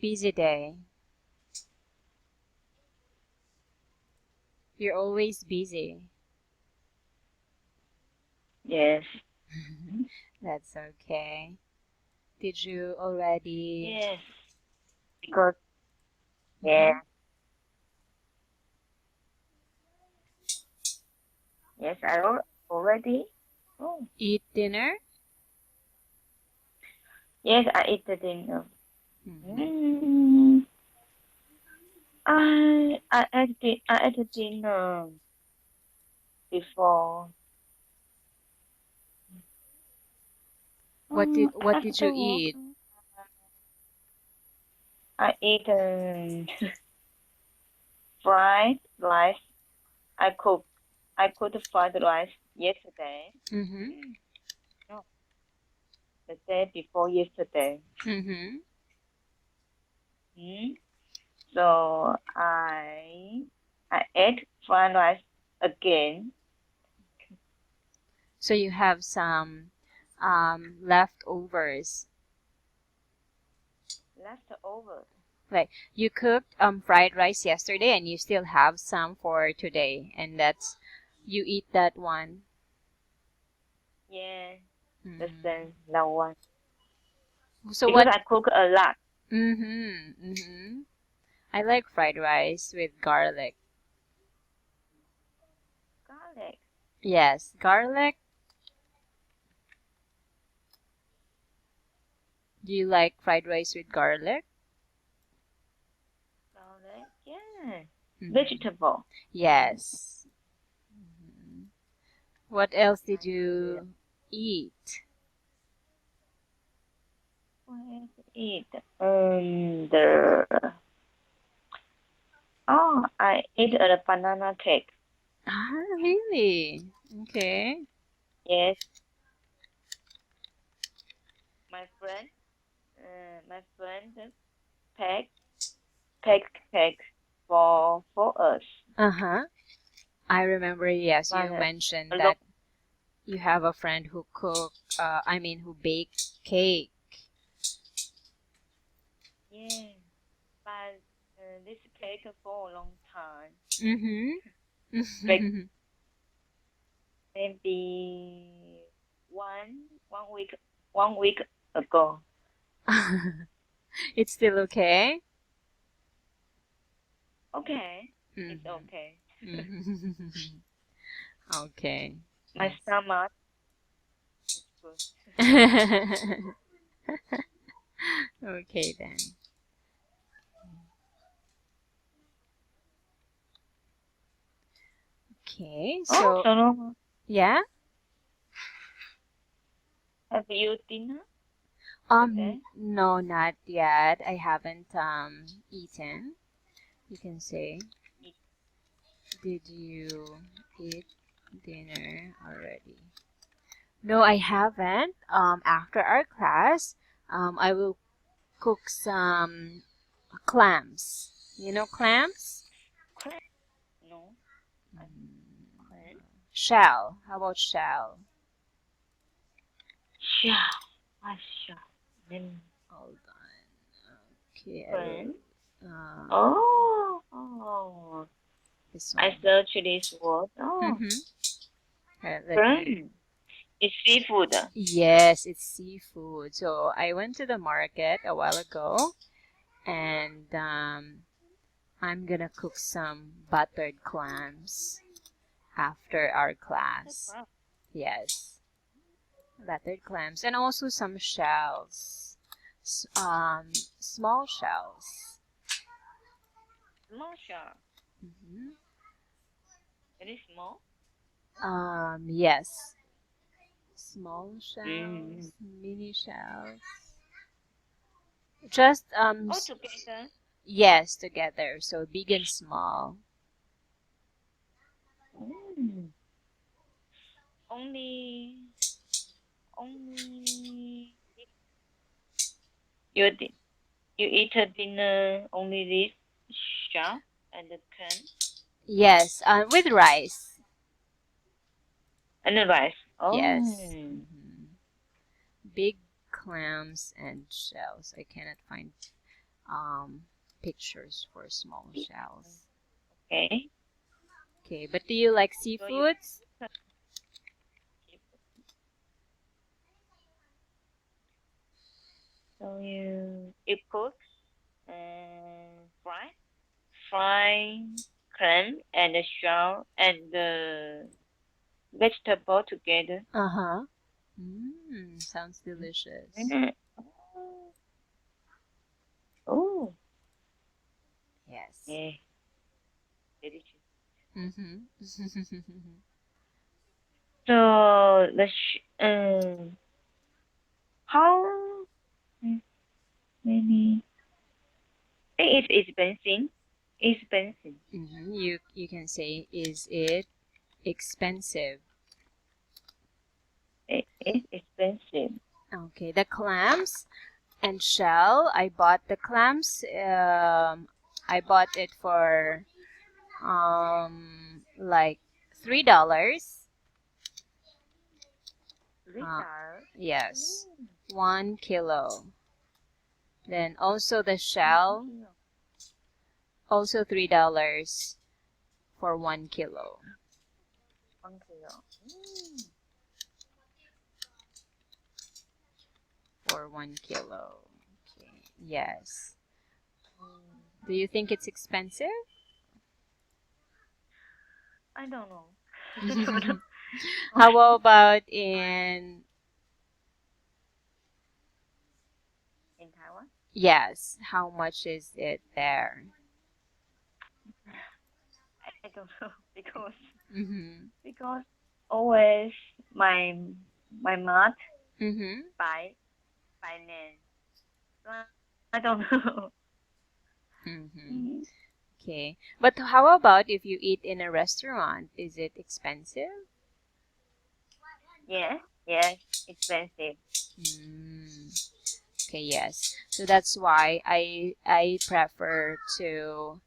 Busy day. You're always busy. Yes. That's okay. Did you already? Yes. Because yes, yes, already. Oh, Eat dinner? yes, I eat the dinner. Mm-hmm. Mm, I ate the dinner before. What did you After work, eat? I ate fried rice. I cooked I cooked fried rice yesterday. Mm-hmm. No, the day before yesterday. Mm-hmm. Mm. So I ate fried rice again. So you have some leftovers. Leftover. Like you cooked fried rice yesterday and you still have some for today, and that's you eat that one. Yeah, the Mm-hmm. same that one. So Because what? I cook a lot. Mm-hmm. Mm-hmm. I like fried rice with garlic. Garlic. Yes, garlic. Do you like fried rice with garlic? Garlic. Yeah. Mm-hmm. Vegetable. Yes. Mhm. What else did I love it. you eat? What eat? The I ate a banana cake. Ah, really? Okay. Yes, my my friend packed cake for us. Uh-huh. I remember, yes, But you mentioned a long that you have a friend who who baked cake. yeah, but this cake for a long time. Like Mm-hmm. maybe one week 1 week ago. It's still okay? Okay, it's Mm-hmm. okay. Mm-hmm. Okay. My Yes. stomach is good. Okay then. Okay, Oh, so so yeah. have you dinner today? No, not yet. I haven't eaten. You can say, did you eat dinner already? No, I haven't. After our class, I will cook some clams. You know clams? Crab? No, I crab. Shell. How about shell? Sure, sure. Then Hold on. Okay, I will. crab. Um, Oh, this I one. search this word. Oh, Mm-hmm. Let me. crab. It's seafood. Yes, it's seafood. So I went to the market a while ago, and I'm gonna cook some buttered clams after our The class. crab. Yes, buttered clams, and also some shells, small shells. Small shark. Hmm. Very small. Yes, small Mm. shells, mini shells. Just All together. yes, together. So big and small. Mm. Only, only you did. You eat a dinner only this shark and the can Yes, with rice. and the rice. Yes. Oh. Big clams and shells. I cannot find. pictures for small shells. Okay. Okay, but do you like seafoods? So you cook fry clam and shell and vegetable together. Uh-huh. Sounds delicious. Oh, Yes. yeah, delicious. Mm-hmm. So how many? It is expensive. Expensive. You can say, is it expensive? It is expensive. Okay, the clams and shell. I bought the clams. I bought it for like $3. Yes, 1 kilo. Then also the shell, also $3 for 1 kilo. 1 kilo. For 1 kilo. Okay. Yes. Do you think it's expensive? I don't know. How about in Taiwan? yes, how much is it there? I don't know Mm-hmm. because always my mom Mm-hmm. buy finance. So I don't know. Mm-hmm. Okay. But how about if you eat in a restaurant? Is it expensive? Yes, yes, expensive. Mm. Okay, yes. So that's why I prefer to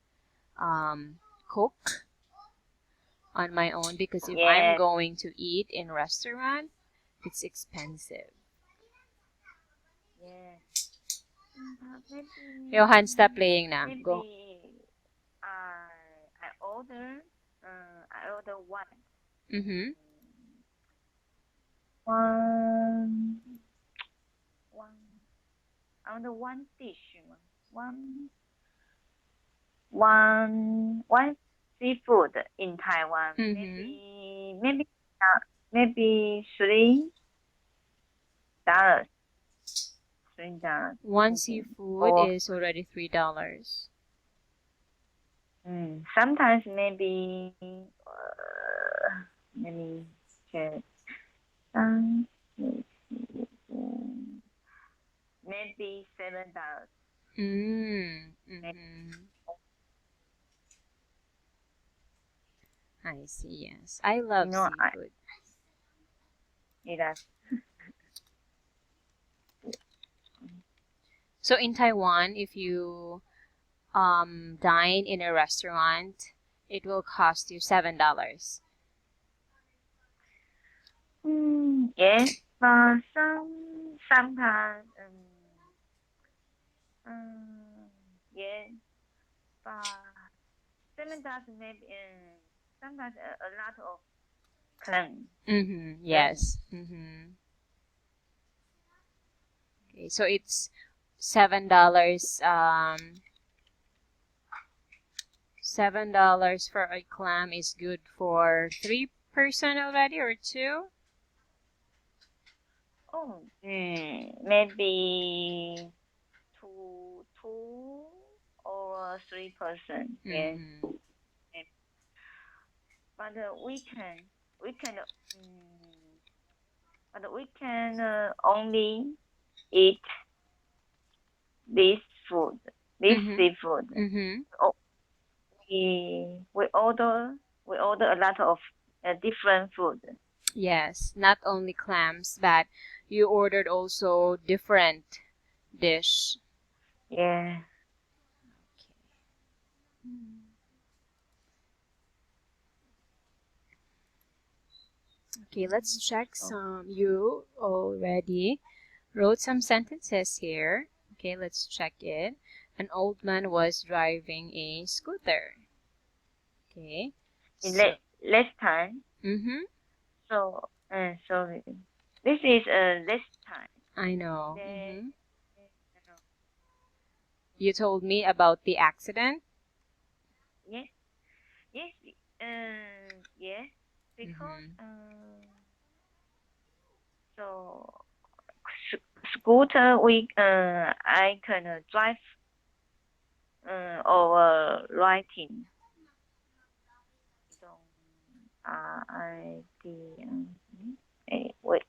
cook on my own, because if I'm Yes, going to eat in restaurant, it's expensive. yes. Maybe Johan, stop playing na. Go. I order I order Mm-hmm. one one I order one dish one one seafood in Taiwan. Mm-hmm. Maybe $3. $3. One Okay. seafood Or is already $3. sometimes maybe check. Um, maybe $7. Mm-hmm. I see, yes. I You love know, seafood. it has So in Taiwan, if you dine in a restaurant, it will cost you $7. yes, but sometimes yes, but $7 maybe sometimes a lot of clan. Mm-hmm. Yes. Mm-hmm. Okay, so it's $7. $7 for a clam is good for 3 person already, or two. Oh, maybe two or 3 person. Yes, Mm-hmm. but we can but we can only eat this food, this Mm-hmm. seafood. Mm-hmm. Oh, we order a lot of different food. Yes, not only clams, but you ordered also different dish. Yeah. Okay, let's check Oh, some. You already wrote some sentences here. Okay, let's check it. An old man was driving a scooter. Okay. In So, less time. mm-hmm. So, sorry. This is less time. I know. Then, Mm-hmm. no. You told me about the accident. Yes, yes, yes. Because Mm-hmm. so scooter we I can drive or riding. Don't I the wait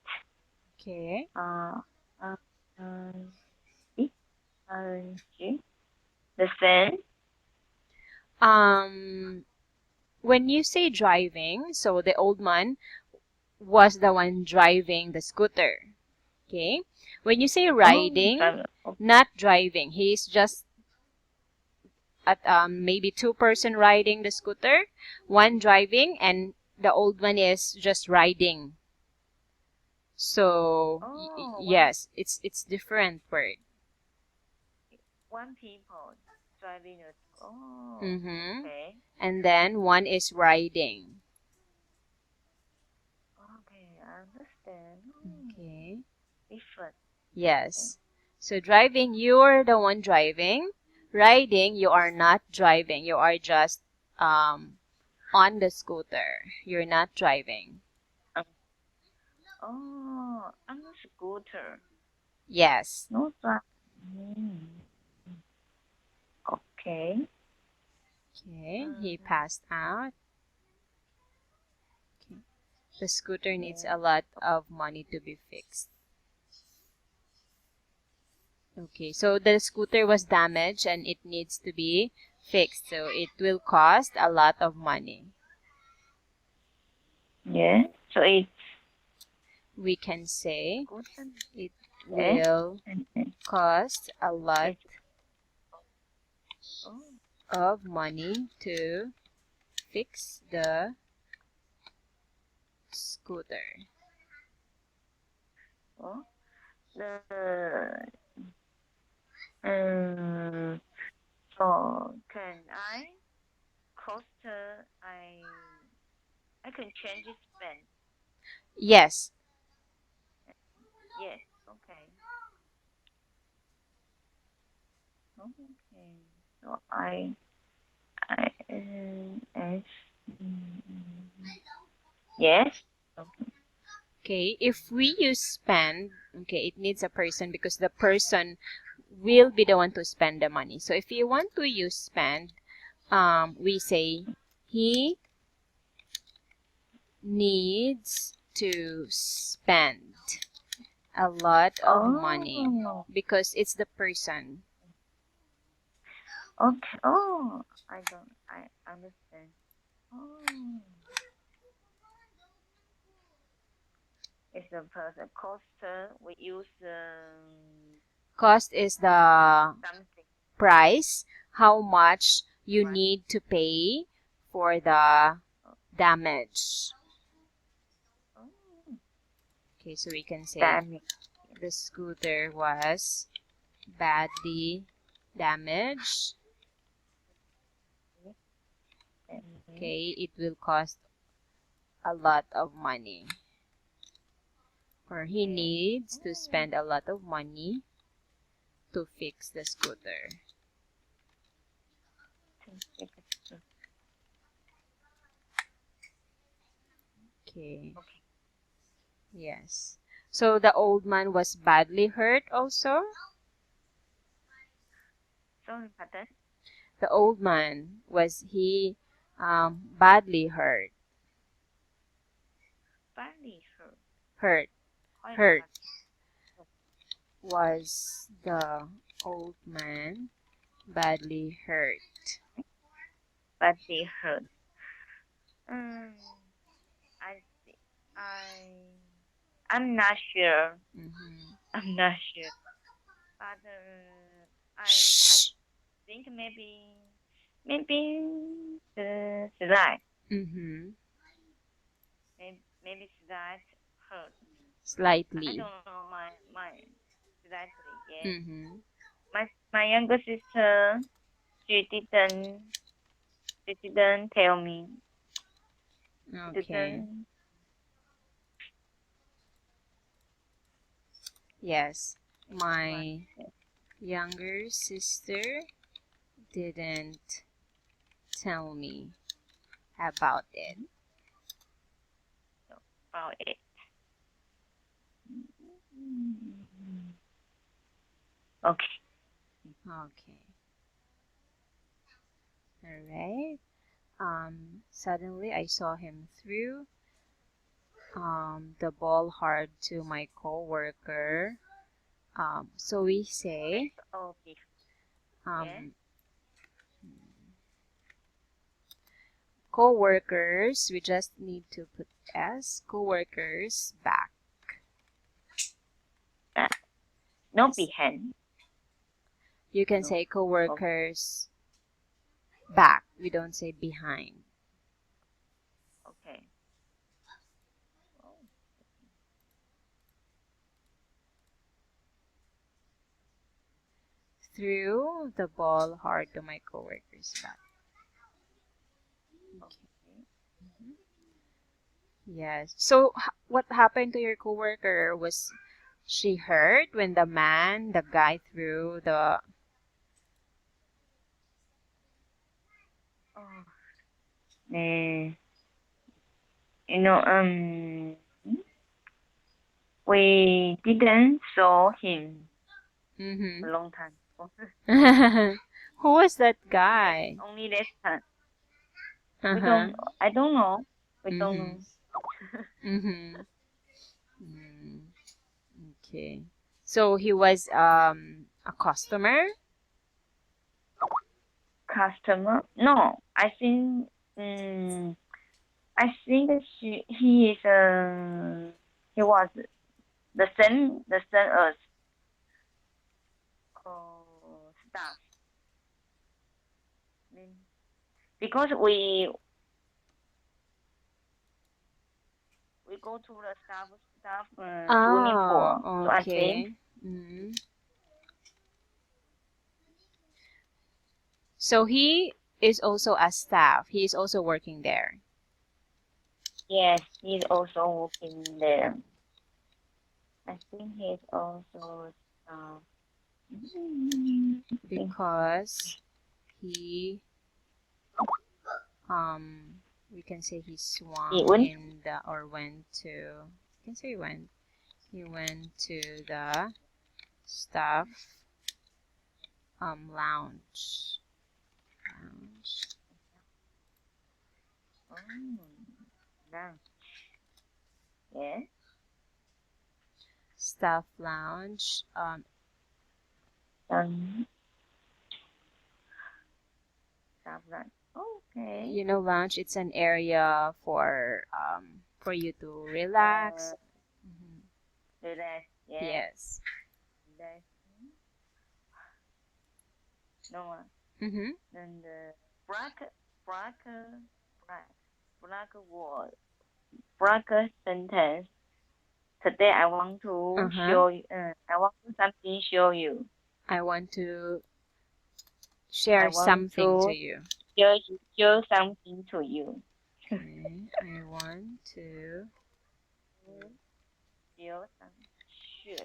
Okay. uh, it, G, the same. When you say driving, so the old man was the one driving the scooter. Okay. When you say Oh, riding, driver. Okay. not driving, he's just at maybe two-person riding the scooter, one driving, and the old one is just riding. So Oh, yes, it's different word. one people driving a. Oh, Mm-hmm. okay. And then one is riding. Okay, I understand. Okay. Different. Okay. Yes. So driving, you're the one driving. Riding, you are not driving. You are just on the scooter. You're not driving. Um, I'm a scooter. Yes. No drive. Mm, okay. Okay. He Mm, passed out. Okay. The scooter needs yeah. a lot of money to be fixed. Okay. So the scooter was damaged and it needs to be fixed. So it will cost a lot of money. Yeah. So it's We can say scooter. it Yeah. will And cost a lot it's oh, of money to fix the scooter. oh. The um. So can I cost? I can change it spend. Yes. Yes. Okay. Okay. So I yes. Okay. Okay. If we use spend, okay, it needs a person because the person will be the one to spend the money. So if you want to use spend, we say he needs to spend a lot of money Oh. because it's the person. Okay. Oh. I understand. Oh. It's the person cost. We use Cost is the something. price, how much you Right. need to pay for the damage. Oh. Okay, so we can say Damn it. the scooter was badly damaged. Okay, it will cost a lot of money. Or he Yeah. needs to Oh. spend a lot of money to fix the scooter. Okay, Okay. yes. So the old man was badly hurt also? Sorry, pardon. The old man, was he badly hurt? Badly hurt. Hurt. Quite Hurt. badly. Was the old man badly hurt? Badly hurt. Um. I see. I'm not sure. Mm-hmm. I'm not sure. But I Shh. think maybe the slide. Mm-hmm. Maybe slide hurt. I Slightly. don't know my slightly. Yes. Mm-hmm. My My younger sister, she didn't tell me. Okay. Yes, my younger sister didn't tell me about it. About it. Okay. Okay. All right. Suddenly I saw him threw the ball hard to my coworker. So we say Okay. um, co-workers, we just need to put S, co-workers back. No Yes. behind. You can No. say co-workers back. We don't say behind. Okay. Threw the ball hard to my coworker's back. Okay. Yes. So what happened to your coworker? Was she hurt when the guy threw the... Oh. You know, we didn't saw him a long time. Who was that guy? Only this time. Uh-huh. I don't know. We don't Mm-hmm. know. Mm-hmm. Okay. So he was a customer? Customer? No, I think he is he was the same as staff. Because we go to the staff uniform. So I think Okay. Mm. So he is also a staff. He is also working there. yes, he's also working there. I think he's also Because he we can say he swung went in the or went to you can say he went to the staff lounge. down. Yes. Staff lounge. Staff lunch. Okay. You know, lounge. It's an area for you to relax. Relax. Yes. Yes. Relax. No. Mm-hmm. And black word, black sentence. Today I want to show you. I want to something show you. I want to I share want something to to you. show something to you. Okay. I want to Show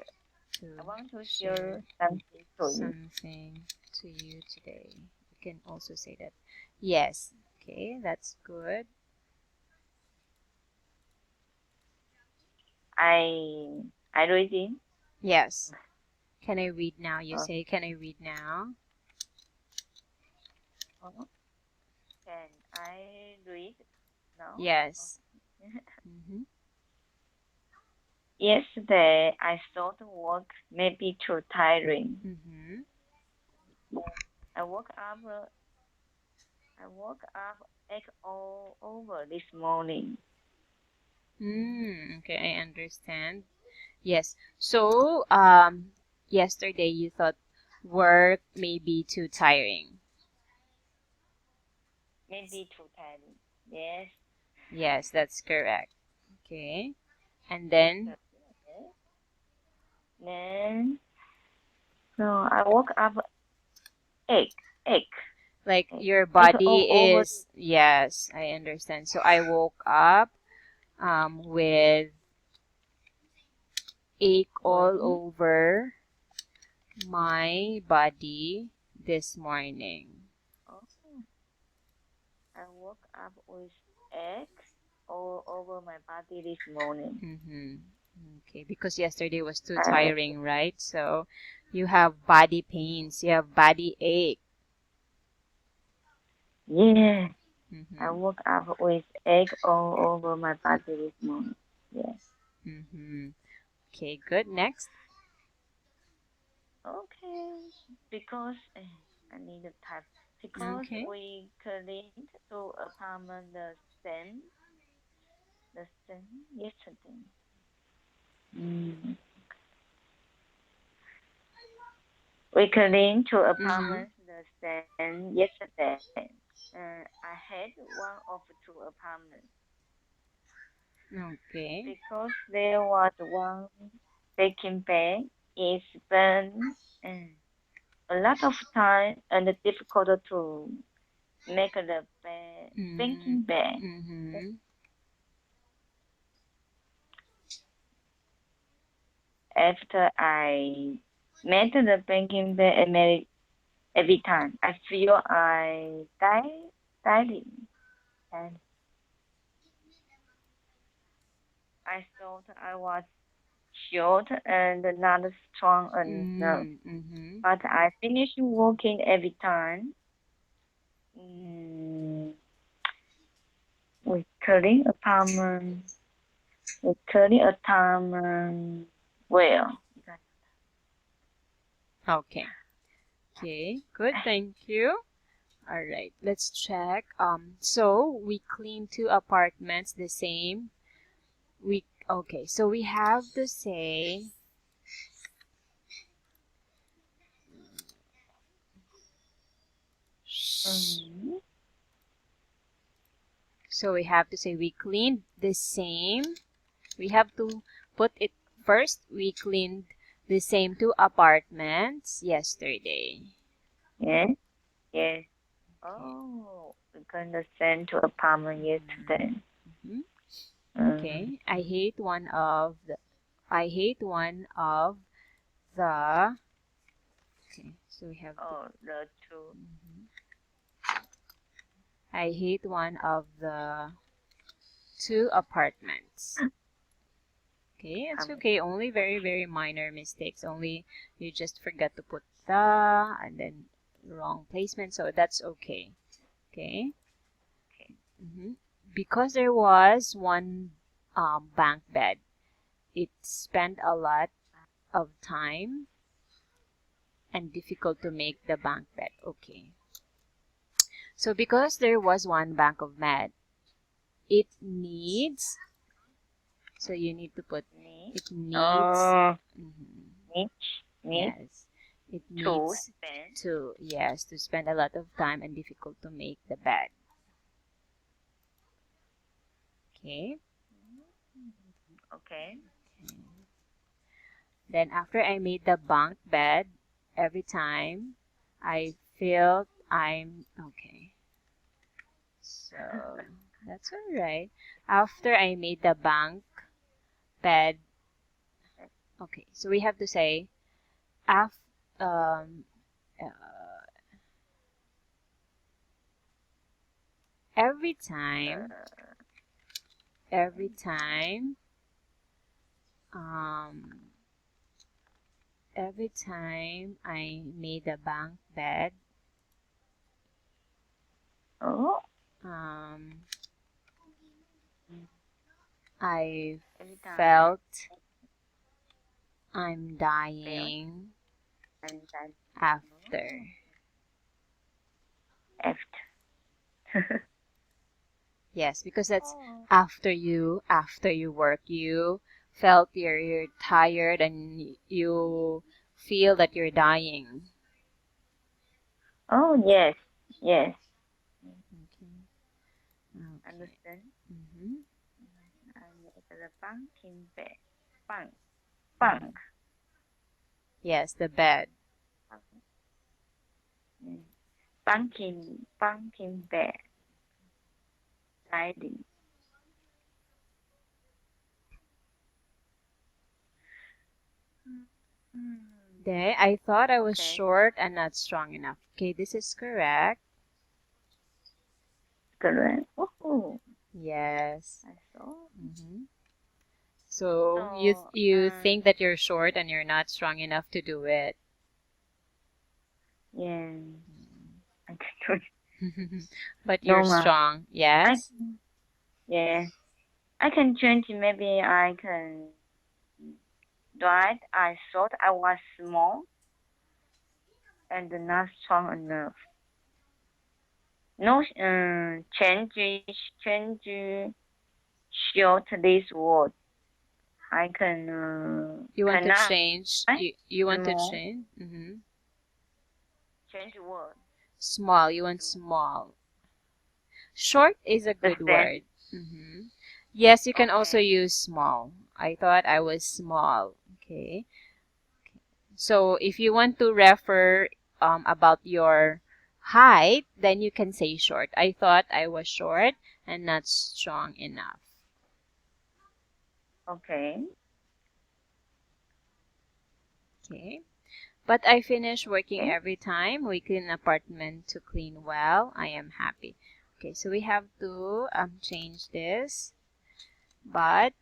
I want to share show something something to you today. You can also say that. Yes. Okay, that's good. I reading. Yes. Can I read now? You say, can I read now? Can I read now? Yes. Yesterday, I thought work may be too tiring. I woke up 8 over this morning. Okay, I understand. Yes. So, yesterday you thought work may be too tiring. Maybe too tiring. Yes. Yes, that's correct. Okay. And then? Then, so I woke up egg. Like your It's body all over. is, yes, I understand. So I woke up with ache all over my body this morning. Oh, I woke up with egg all over my body this morning. Mm-hmm. Okay, because yesterday was too tiring, right? So you have body pains, you have body ache. Yeah. Mm-hmm. I woke up with egg all over my body this morning. Yes. Mm-hmm. Okay, good. Next. Okay. Because I need to type. Because Okay. we cleaned to apartment the same yesterday. We cleaned to apartments the same yesterday. I had one of two apartments. Okay. Because there was one baking bag, it spent a lot of time and difficult to make the baking bag. Mm-hmm. After I made the baking bag every time, I feel I dying. And I thought I was short and not strong enough. Mm-hmm. But I finished working every time. Mm, we clean apartment. We clean apartment. Well, Okay. Okay, good. Thank you. All right, let's check. So we clean two apartments the same. Okay, so we have to say so we have to say we cleaned the same. We have to put it first. We cleaned the same two apartments yesterday. yes, yes. Oh, we're gonna send to apartment yesterday. Mm-hmm. Okay, I hate one of the. Okay, so we have. Oh, the two. I hate one of the two apartments. Okay, it's okay. Only very, very minor mistakes. Only you just forgot to put the and then wrong placement. So that's okay. Okay. Because there was one bunk bed, it spent a lot of time and difficult to make the bunk bed. Okay. So because there was one bunk of bed, it needs. So you need to put it needs. Yes, it needs to spend a lot of time and difficult to make the bed. Okay. Okay. Then after I made the bunk bed, every time I feel I'm okay. So that's all right. After I made the bunk bed, okay. So we have to say af uh, every time um every time I made a bunk bed, Oh. I felt I'm dying after. Yes, because that's after you work, you felt you're tired and you feel that you're dying. Oh, yes, yes. Okay. Understand? Mm-hmm. I make the bunking bed. Bunk. Yes, the bed. pumpkin bed, sliding. Okay, I thought I was Okay. short and not strong enough. Okay, this is correct. Correct. Oh, Yes. I saw. So you So, you think that you're short and you're not strong enough to do it. yeah, I can do it. But you're Normal. strong. Yes. Yeah, I can change. Maybe I can write. I thought I was small and not strong enough. No, change short this word. I You want to cannot change. You want to small change. change word. Small. You want small. Short is a good Understand? word. Yes, you can also Okay. use small. I thought I was small. Okay. So if you want to refer about your height, then you can say short. I thought I was short and not strong enough. Okay. Okay. But I finish working Okay. every time. We clean an apartment to clean well. I am happy. Okay, so we have to change this. But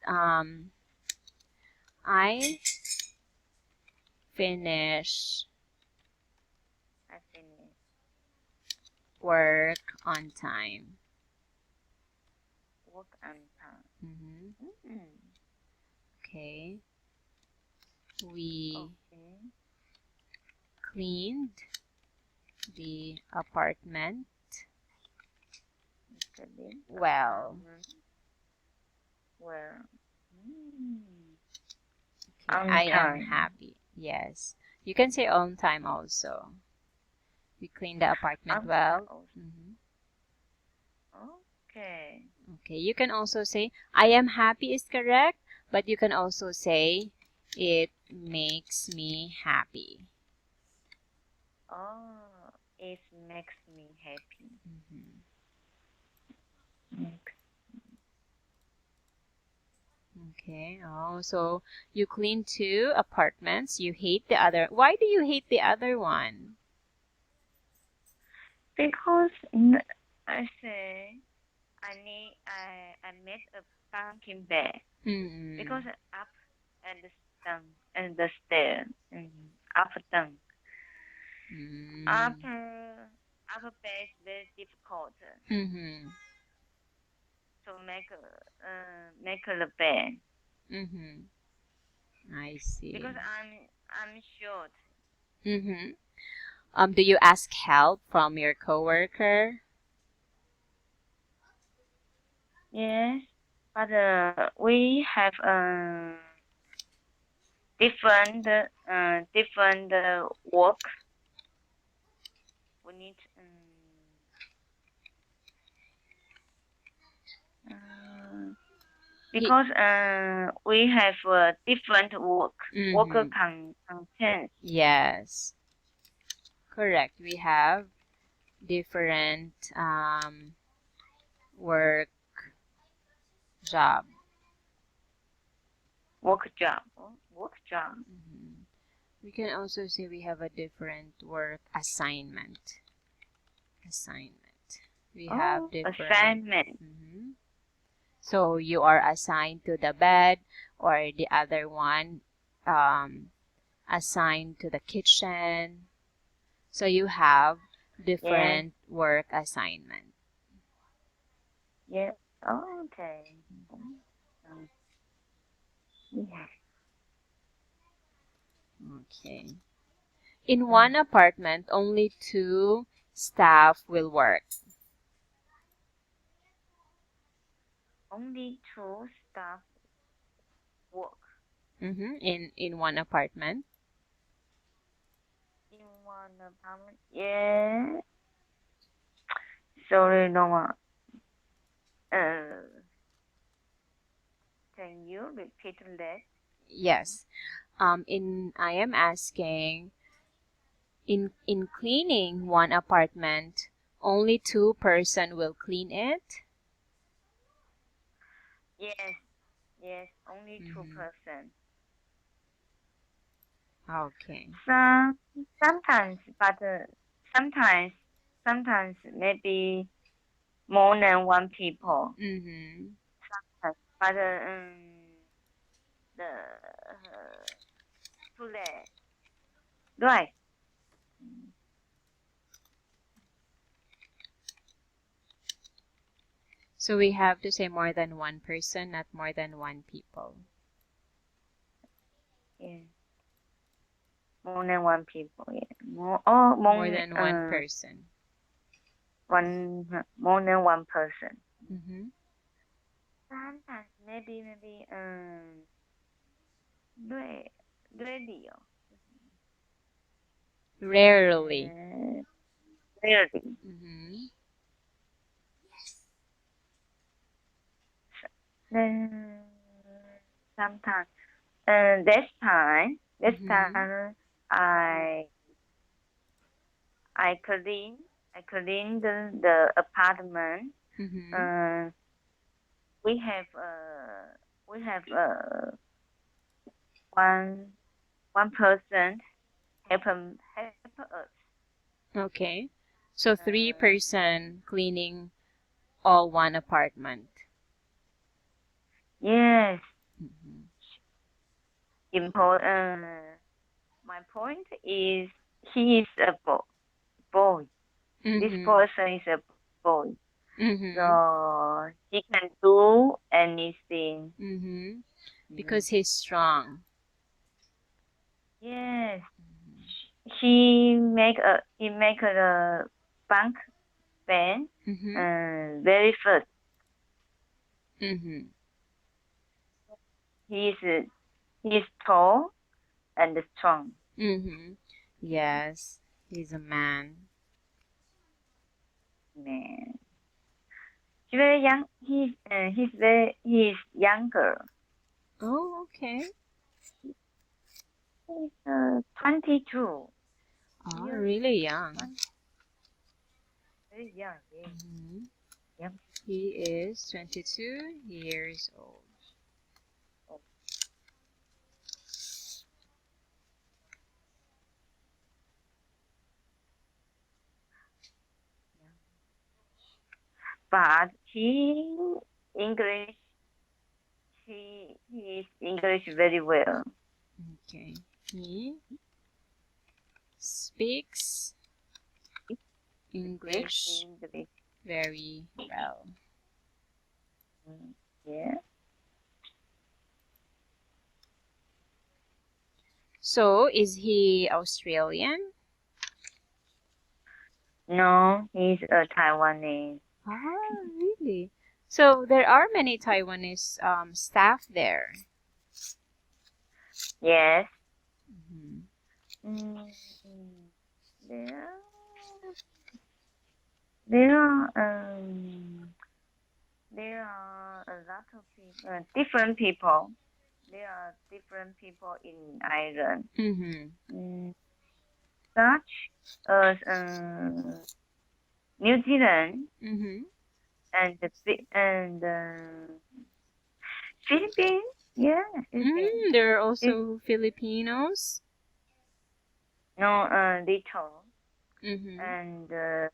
I finish I finished. work on time. Work on time. Okay. We Okay. cleaned the apartment well. Well. Okay, On I am time. happy. Yes. You can say on time also. We cleaned the apartment On time well. also. Okay. Okay, you can also say I am happy is correct, but you can also say it makes me happy. Oh, it makes me happy. Makes. Okay. Oh, so you clean two apartments. You hate the other. Why do you hate the other one? Because I say I made a pumpkin bed because up and the stair up down upper bed is very difficult to make the bed I see. because I'm short. Do you ask help from your coworker? Yes, but we have different work. We need because we have different worker content. Yes, correct. We have different work job. Work job. Work job. We can also say we have a different work assignment. We have different Assignment. So you are assigned to the bed, or the other one assigned to the kitchen. So you have different work assignment. Yeah. Oh, okay. Yeah. Okay. In one apartment, only two staff will work. Only two staff work In one apartment. in one apartment. Yeah. Sorry, Norma. Can you repeat that? Yes. I am asking In cleaning one apartment, only 2 person will clean it? Yes, only 2%. Okay. Sometimes, but sometimes maybe more than one people. But the too late. Right. So we have to say more than 1 person, not more than 1 people. Yeah. More than one people. Yeah. More than 1 person. More than one person. Sometimes maybe ด้วยเดียว Rarely. Rarely. Sometimes. This time I clean the apartment. We have one person help us. Okay. So 3 person cleaning all one apartment. Yes. My point is he is a boy. This person is a boy. So he can do anything. Because he's strong. Yes. He make a bunk bed very first. He is tall and strong. Yes, he's a man. Man. He's very young. He's younger. Oh, okay. He's 22. Oh, really young. Very young. Yeah. He is 22 years old. But English he is English very well. Okay. He speaks English very well. Yeah. So, is he Australian? No, he's a Taiwanese. Ah, really? So, there are many Taiwanese staff there. Yes. There are a lot of people, different people. There are different people in Ireland. Such as New Zealand and Philippines. Yeah. There are also Filipinos. No, little. And let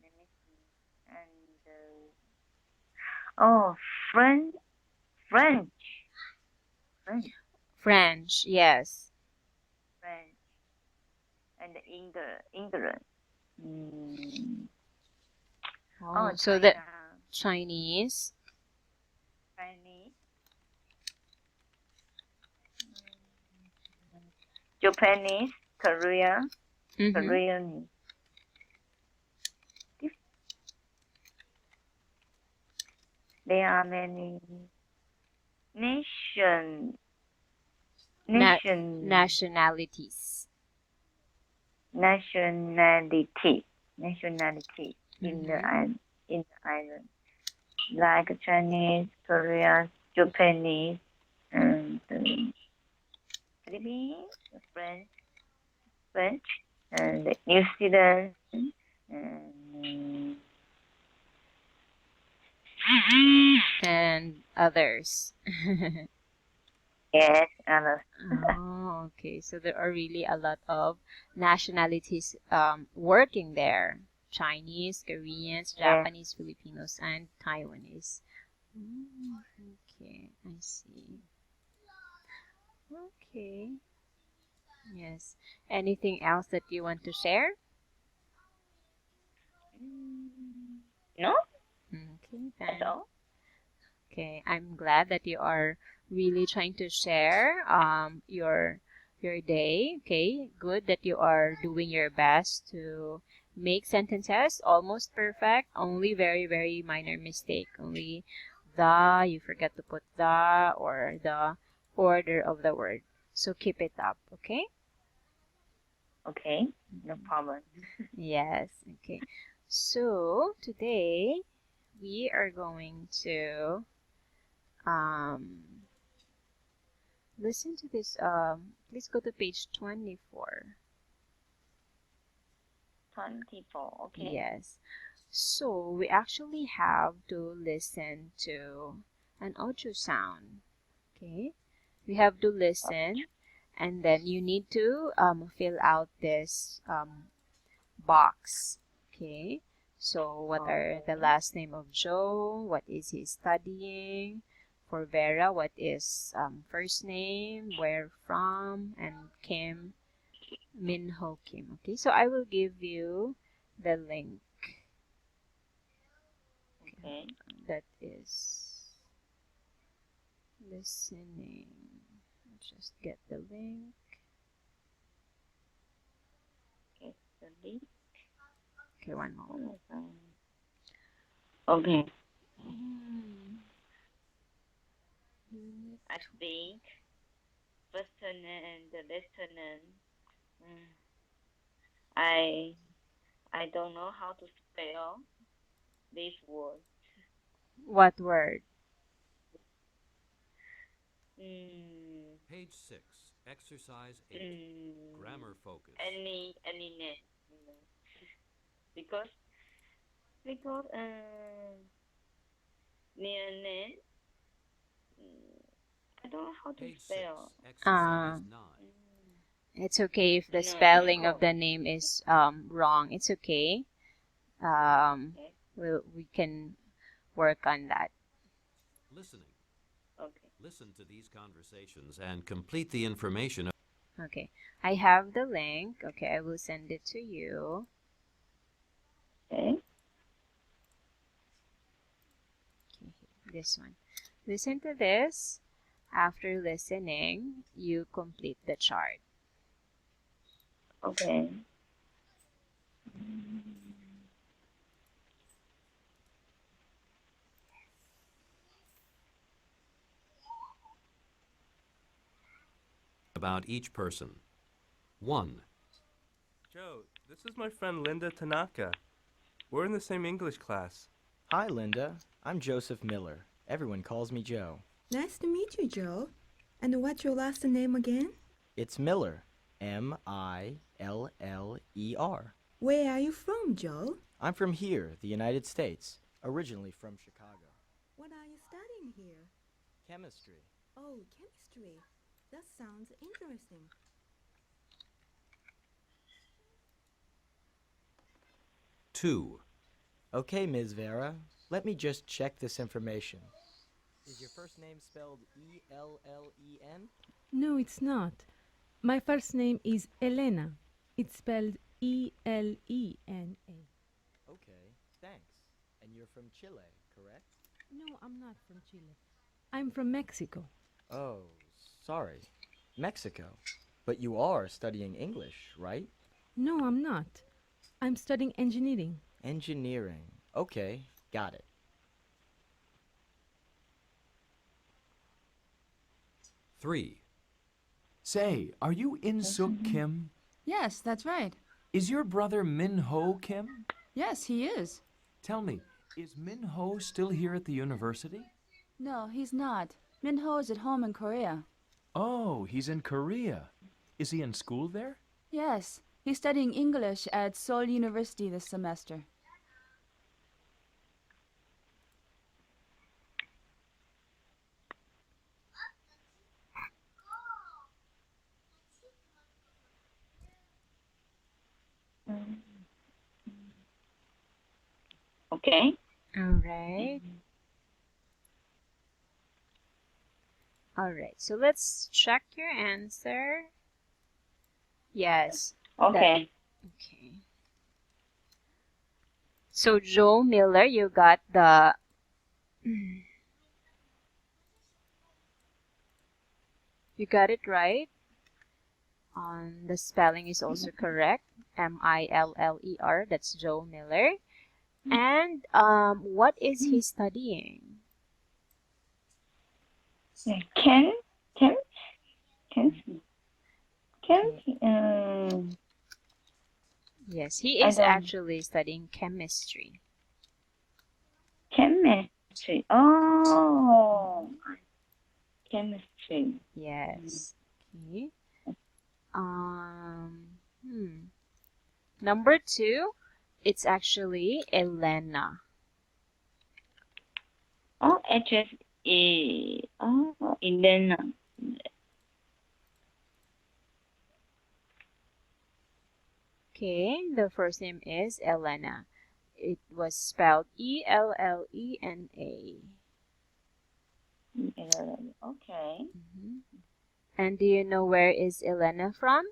me see. And French. French, yes. French. And England. Oh, so the Chinese. Japanese, Korean. There are many nationalities. Nationality in the island, like Chinese, Korean, Japanese, and Philippines, French. USA, and New Zealand, and And others. yes, others. Oh, okay. So there are really a lot of nationalities working there. Chinese, Koreans, Yes. Japanese, Filipinos, and Taiwanese. Mm, okay, I see. Okay. Yes. Anything else that you want to share? No, Okay, that's then. all. Okay, I'm glad that you are really trying to share your day. Okay, good that you are doing your best to make sentences almost perfect. Only very very minor mistake. Only the you forget to put the or the order of the word. So keep it up. Okay. Okay, no problem. Yes. Okay. So today we are going to um listen to this. Please go to page 24. 24. Okay. Yes. So we actually have to listen to an audio sound. Okay. We have to listen, and then you need to fill out this box. Okay. So what are the Okay. last name of Joe? What is he studying? For Vera, what is first name? Where from? And Kim, Minho Kim. Okay, so I will give you the link. Okay. That is listening. Just get the link. Okay. The link. Okay, one moment. Okay. Hmm. Unit I think listener and the listener. mm, I I don't know how to spell this word. What word? Page 6, Exercise 8, Grammar Focus. Any name, because because near name, I don't know how to Page 6, spell. Exercise 9. It's okay if the No, spelling of difficult. the name is wrong. It's okay. Okay. We can work on that. Listening. Okay. Listen to these conversations and complete the information. Okay, I have the link. Okay, I will send it to you. Okay. Okay, this one. Listen to this. After listening, you complete the chart. Okay. About each person. 1. Joe, this is my friend Linda Tanaka. We're in the same English class. Hi, Linda. I'm Joseph Miller. Everyone calls me Joe. Nice to meet you, Joe. And what's your last name again? It's Miller. Miller. Where are you from, Joe? I'm from here, the United States, originally from Chicago. What are you studying here? Chemistry. Oh, chemistry. That sounds interesting. 2. Okay, Ms. Vera, let me just check this information. Is your first name spelled E-L-L-E-N? No, it's not. My first name is Elena. It's spelled E-L-E-N-A. Okay, thanks. And you're from Chile, correct? No, I'm not from Chile. I'm from Mexico. Oh, sorry. Mexico. But you are studying English, right? No, I'm not. I'm studying engineering. Engineering. Okay, got it. 3. Say, are you In-suk Kim? Yes, that's right. Is your brother Min-ho Kim? Yes, he is. Tell me, is Min-ho still here at the university? No, he's not. Minho is at home in Korea. Oh, he's in Korea. Is he in school there? Yes, He's studying English at Seoul University this semester. Okay. All right. All right. So let's check your answer. Yes. Okay. Okay. So Joe Miller, you got the you got it right. The spelling is also correct. Miller. That's Joe Miller. And what is he studying? Can Yes, he I is don't- actually studying chemistry. chemistry. Oh, chemistry. Yes. Okay. Number 2, it's actually Elena. Oh, address is Elena. Okay, the first name is Elena. It was spelled Ellena. Okay. And do you know where is Elena from?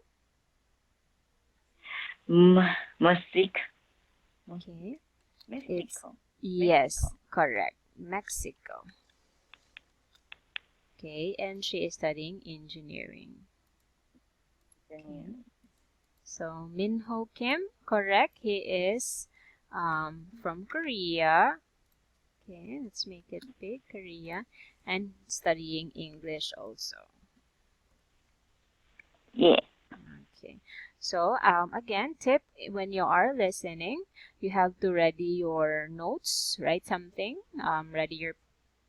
Mexico. Okay. Mexico. Yes, correct. Mexico. Okay, and she is studying engineering. Okay. So Minho Kim, correct. He is from Korea. Okay, let's make it big, Korea, and studying English also. Yeah. Okay. So again, tip, when you are listening, you have to ready your notes, write something, ready your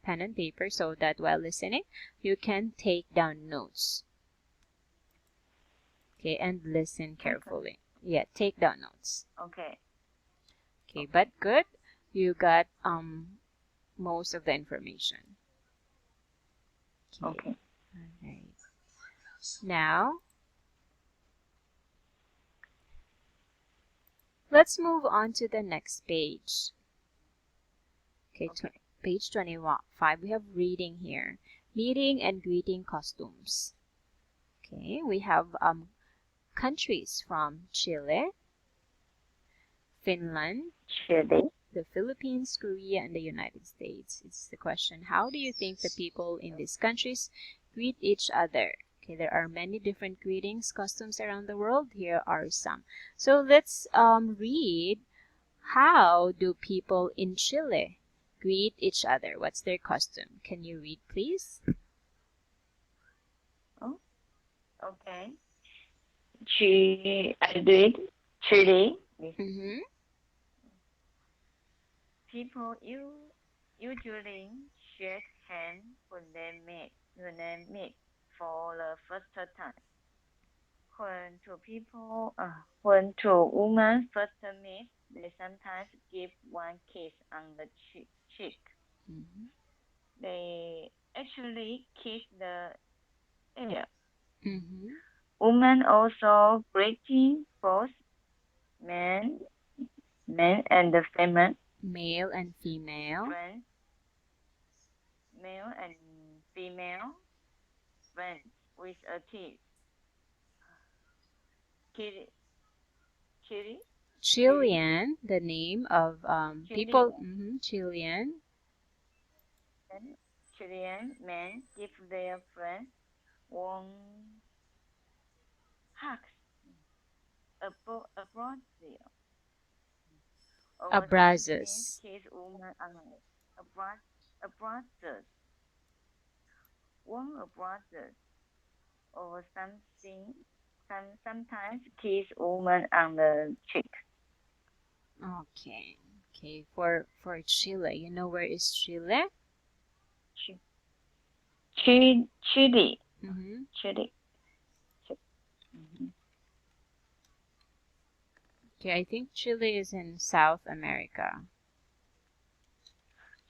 pen and paper so that while listening, you can take down notes. Okay, and listen carefully. Yeah, take down notes. Okay. Okay, but good. You got most of the information. Okay. All right. Now, let's move on to the next page. Okay, page 25. We have reading here. Meeting and greeting costumes. Okay, we have countries from Chile, Finland, Chile, the Philippines, Korea, and the United States. It's the question, how do you think the people in these countries greet each other? Okay, there are many different greetings customs around the world. Here are some. So let's read, how do people in Chile greet each other? What's their custom? Can you read, please? Okay. I did Chile. Mm-hmm. People usually shake hands when they meet for the first time. When two women first meet, they sometimes give one kiss on the cheek. Mm-hmm. They actually kiss the ear. Mm-hmm. Women also greeting both men and the female. Male and female. Friends, male and female friends with a kiss. Chilean, the name of people. Chilean. Chilean men give their friends warm hugs. Abrazos. Kiss woman on abrazos. Warm abrazos. Or something. Sometimes kiss woman on the cheek. Okay. Okay. For Chile, you know where is Chile? Chile. Mm-hmm. Chile. Okay, I think Chile is in South America.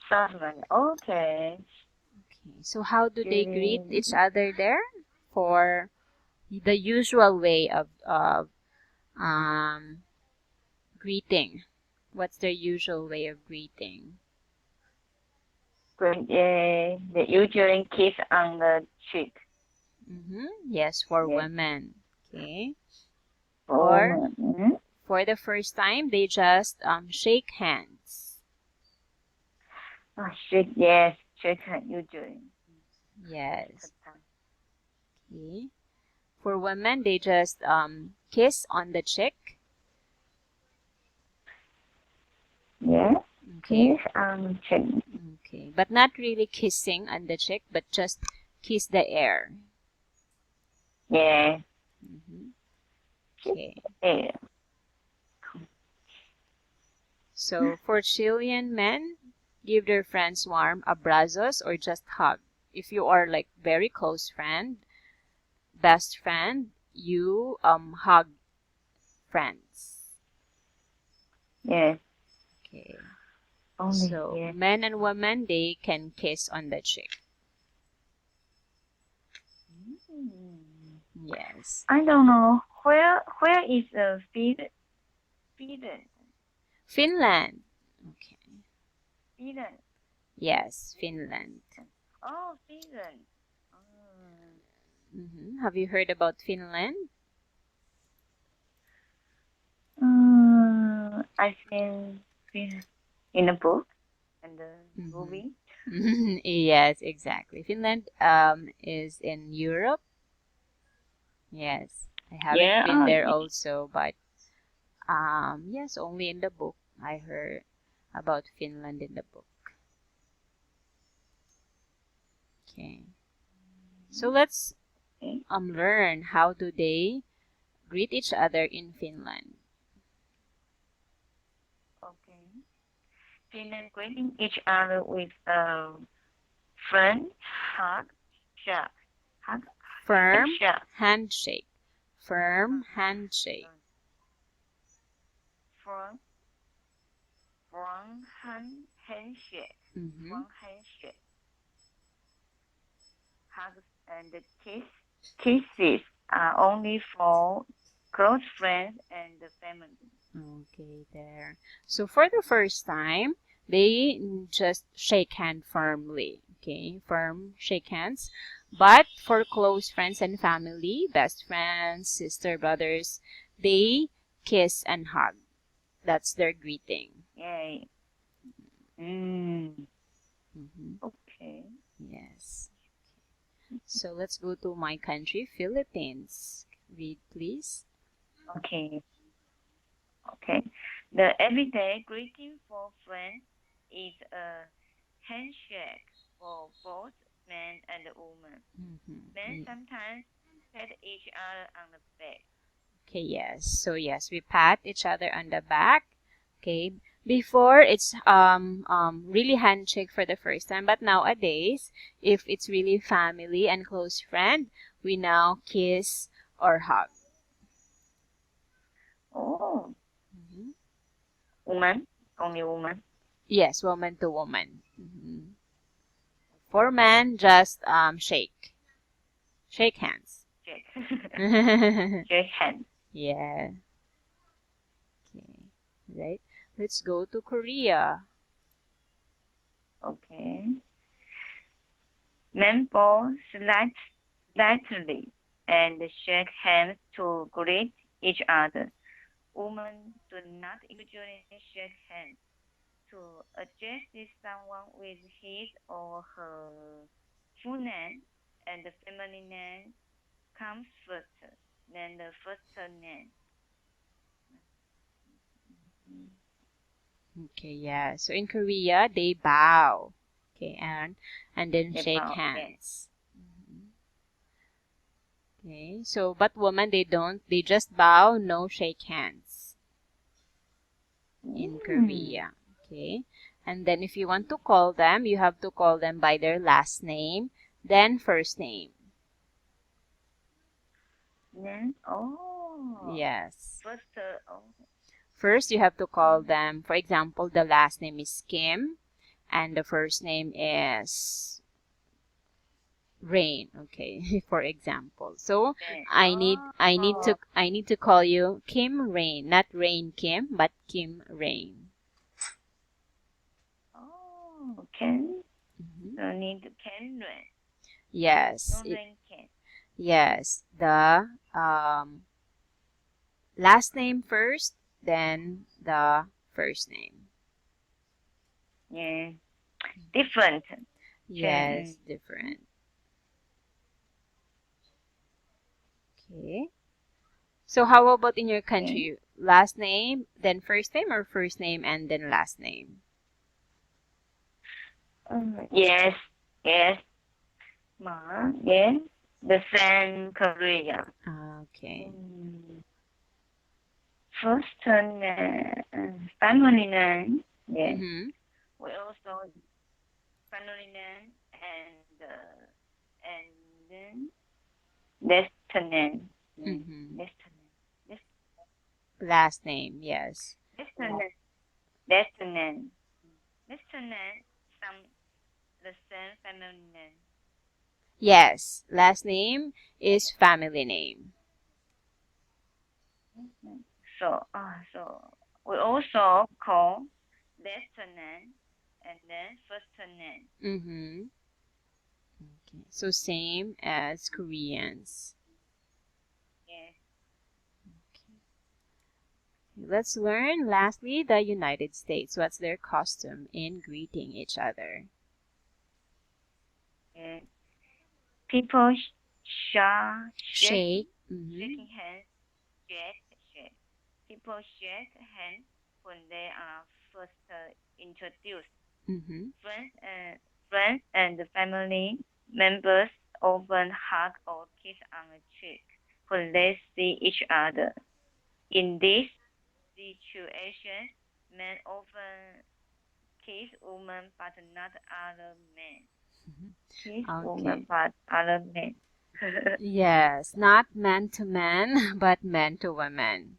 South America. Okay. Okay, so how do they greet Chile. each other there? For the usual way of greeting. What's their usual way of greeting? Great. They usually kiss on the cheek. Yes, for Yes. women. Okay. For Or women. for the first time, they just shake hands. Oh, shake. Yes, shake hand usually. Yes. Okay. For women, they just kiss on the cheek. Yes. Okay. Kiss on cheek. Okay. But not really kissing on the cheek, but just kiss the air. Yeah. Okay. Yeah. So for Chilean men, give their friends warm abrazos or just hug. If you are like very close friend, best friend, you hug friends. Yes. Okay. Only So yes. men and women, they can kiss on the cheek. Yes. I don't know where is Finland. Okay. Finland. Yes, Finland. Oh, Finland. Have you heard about Finland? I seen Finland in a book and the movie. Yes, exactly. Finland is in Europe. Yes, I haven't been there also, but yes, only in the book. I heard about Finland in the book. Okay. So let's learn how do they greet each other in Finland. Okay. Finland greeting each other with friend, hug, shake. Hug, Firm shake. handshake. Firm handshake. From handshake. One handshake. Hugs and kisses are only for close friends and the family. Okay, there. So for the first time, they just shake hand firmly. Okay, firm shake hands. But for close friends and family, best friends, sister, brothers, they kiss and hug. That's their greeting. Yay. Okay. Yes. So let's go to my country, Philippines. Read, please. Okay. Okay. The everyday greeting for friends is a handshake for both men and women. Men sometimes pat each other on the back. Okay, yes. So yes, we pat each other on the back. Okay. Before it's really handshake for the first time, but nowadays, if it's really family and close friend, we now kiss or hug. Oh. Woman? Only woman? Yes, woman to woman. For men, just shake hands. Shake. Shake hands. Yeah. Okay. Right. Let's go to Korea. Okay. Men bow slightly and shake hands to greet each other. Women do not usually shake hands. To address someone with his or her full name and the family name comes first, then the first name. Okay, yeah. So in Korea, they bow. Okay, and then They shake bow, hands. Okay, so but women, they don't. They just bow, no shake hands. In Korea. Okay, and then if you want to call them, you have to call them by their last name, then first name. Then, oh. Yes. First, oh. First, you have to call them, for example, the last name is Kim and the first name is Rain, okay, for example. So I need to call you Kim Rain, not Rain Kim, but Kim Rain. Oh, Ken. So need Ken Rain. Yes. No Rain Ken. Yes. The last name first, then the first name. Yeah. Different. Yes, different. Okay. So how about in your country? Last name, then first name, or first name and then last name? Yes. Yes. Yes. The same Korea. Okay. First family name. Yes. We also family name and then destiny. Last name, yes. Destiny. Some the same family name. Yes, last name is family name. So we also call destiny and then first name. Okay, so same as Koreans. Yes. Let's learn lastly the United States. What's their custom in greeting each other? People Shake. shaking hands. Shake. People shake hands when they are first introduced. Friends and family members often hug or kiss on the cheek when they see each other. In this situation, men often kiss women but not other men. Kiss women but other men. Yes, not man to man, but man to women.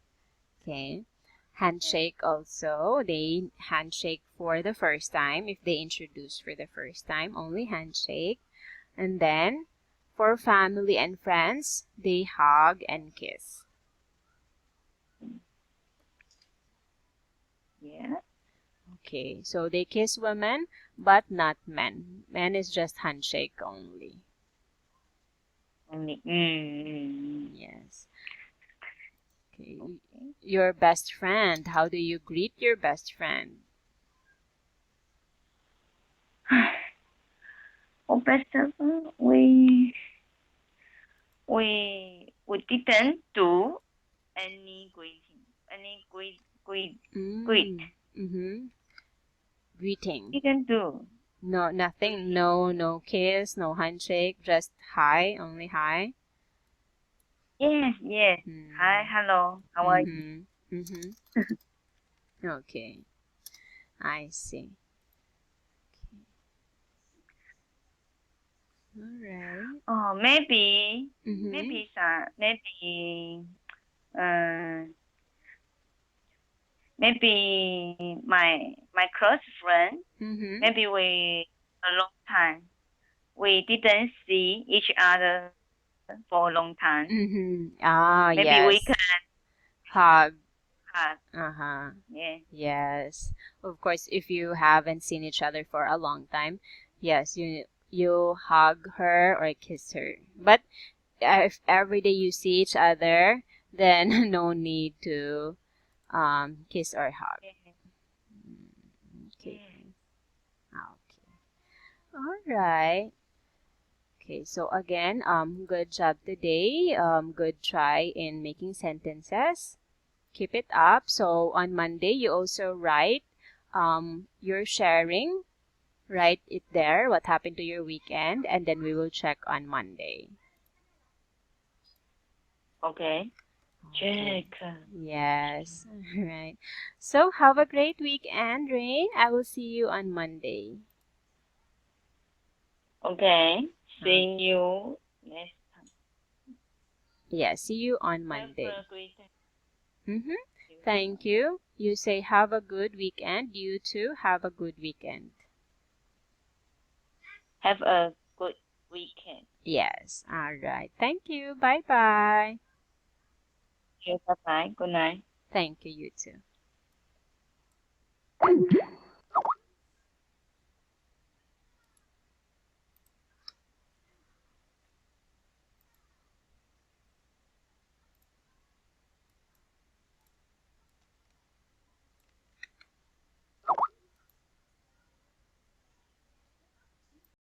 Okay. Handshake also. They handshake for the first time. If they introduce for the first time, only handshake. And then, for family and friends, they hug and kiss. Yeah. Okay, so they kiss women, but not men. Men is just handshake only. Only. Yes. Okay. Your best friend. How do you greet your best friend? Best friend, we didn't do any greeting. Greeting. Didn't do. No, nothing. No kiss, no handshake. Just hi, only hi. Yes. Hi, hello. How are you? Okay, I see. Okay. All right. Oh, maybe my close friend. Maybe we a long time. We didn't see each other for a long time. Ah, Maybe yes. we can Hug. hug. Yeah. Yes. Of course, if you haven't seen each other for a long time, yes, you hug her or kiss her. But if every day you see each other, then no need to kiss or hug. Okay. All right. Okay, so again, good job today. Good try in making sentences. Keep it up. So on Monday, you also write your sharing. Write it there, what happened to your weekend, and then we will check on Monday. Okay. Check. Yes. All right. So have a great weekend, Rain. I will see you on Monday. Okay. See you next time. Yeah, see you on Monday. Have a great day. Thank you. You say have a good weekend. You too have a good weekend. Have a good weekend. Yes. All right. Thank you. Bye-bye. Okay, bye bye. Good night. Thank you, you too.